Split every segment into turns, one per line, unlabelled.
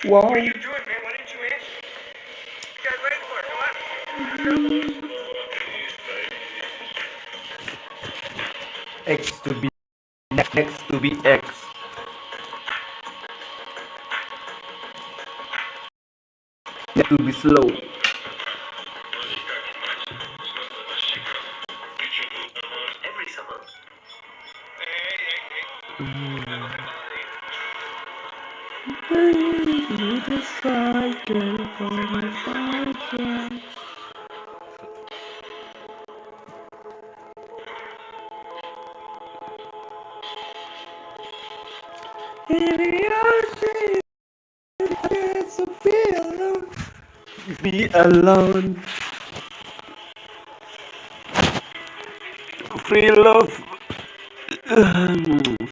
Wow.
What are you doing, man? Why didn't you answer? What you guys waiting for? Come on. Let's go.
X to be X to be X. X to be slow.
Every summer.
Be alone. Free love.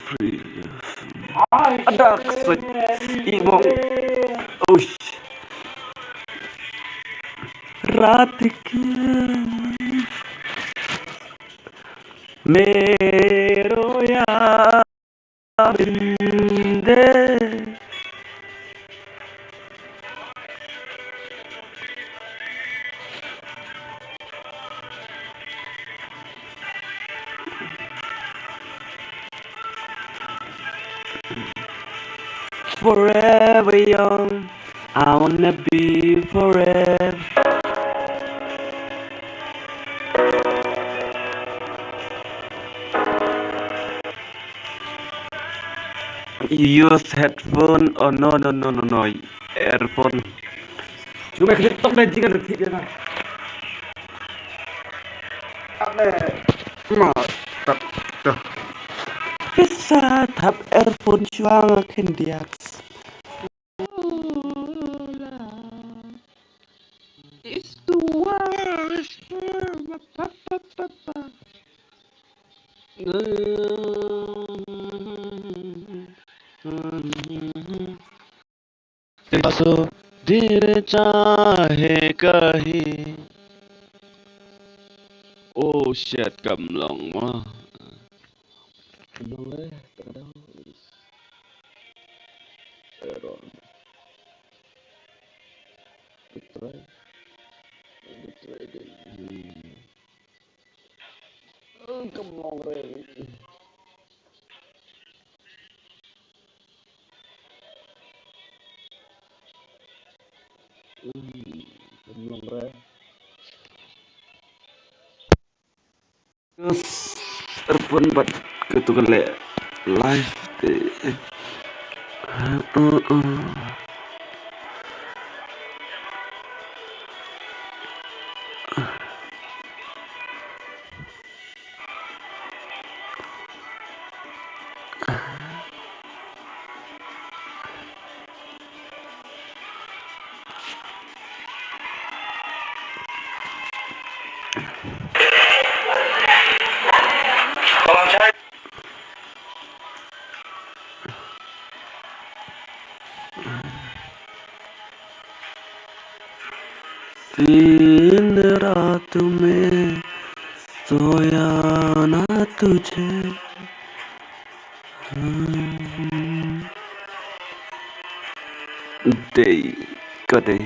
Free love. Adak imong. Ush. रात की मेरो यार बिंदे forever young. I wanna be forever. You use headphone or no earphone. Chúng mày click tóc lên chỉ cần được thịt ra. Mà tập tập. Bisa tap earphone chuang kendiak. It's the worst. So दिल चाहे कहीं. Oh shit, cầm lòng quá. Cầm lòng đấy, cầm đâu? Rồi, betray, betray đi. Cầm lòng đấy. Cầm lòng đấy. Terus telepon buat ketukar live deh. दिन रात में सोया ना तुझे. Day, good day.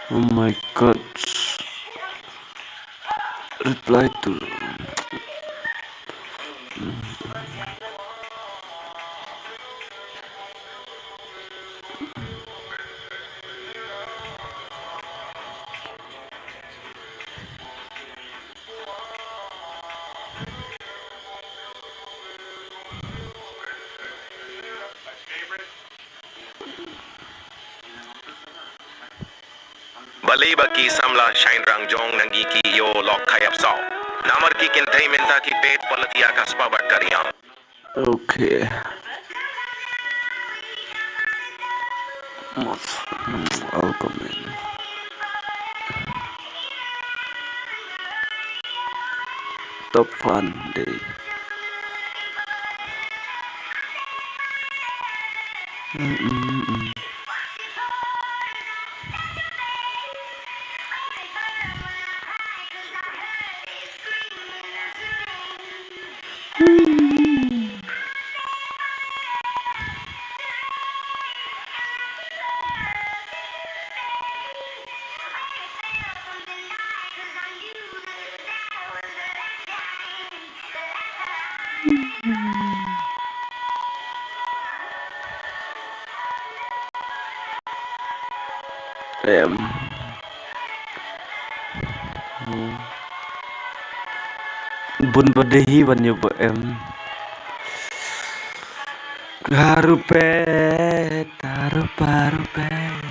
Oh my god. Reply to.
Baliba ki samla shine rang jong nangi ki yo lok khayap saw. Namar ki kinthai minta ki pet palatia kaspa bat kariyan.
Okay. I'll come in. top fun day. Mm-mm-mm. Em bun padehi ban nyoba em harupet harupet.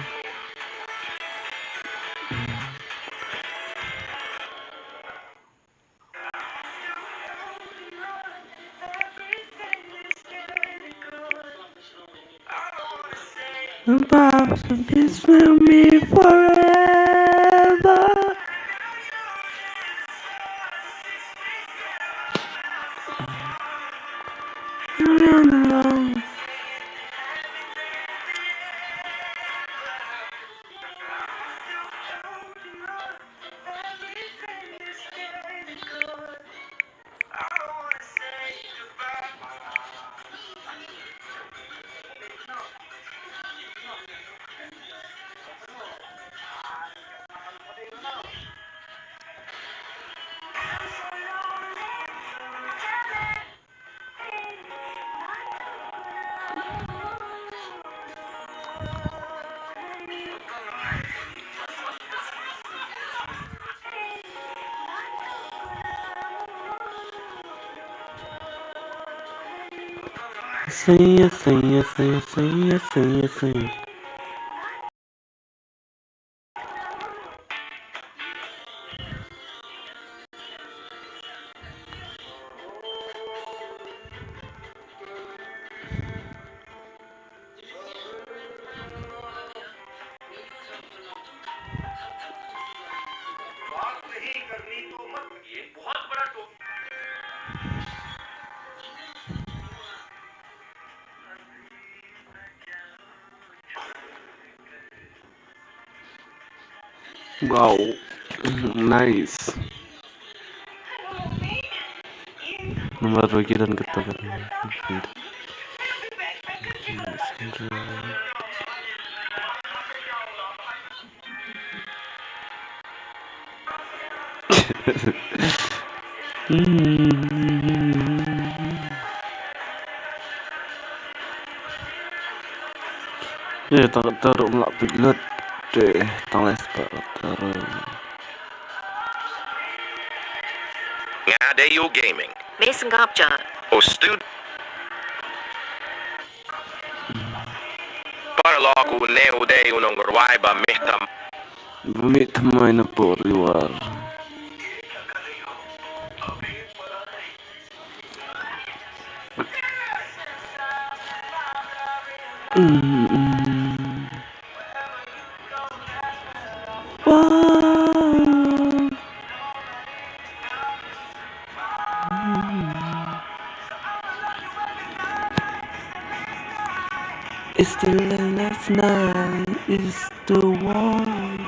Above this will be forever. Sing it, sing it, sing it, sing it, sing it, sing it. Wow, nice. Nomor bagi dan ketakan. Ya, taruh melak pilot deh, tangles taruh.
Ngadayo Gaming.
Mason Gopja.
O stud para logo neo de unong ruaiba mihtam.
Bumi tamay na po riwar. Wow. It's still last night, it's the one.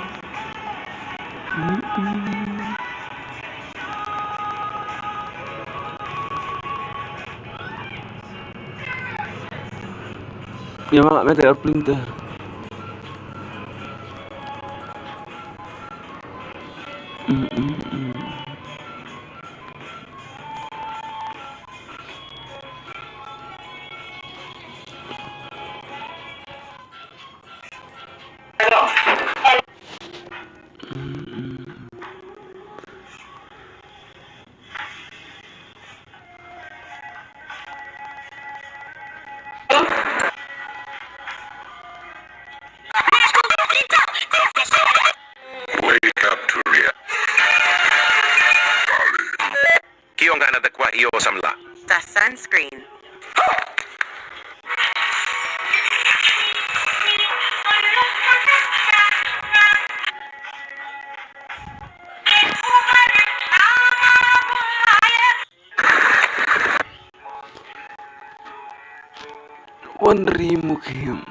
Ya mak mete airplane tu.
Wake up to reality. Kiyong gana dakwa iyo samla.
The sunscreen.
remove him.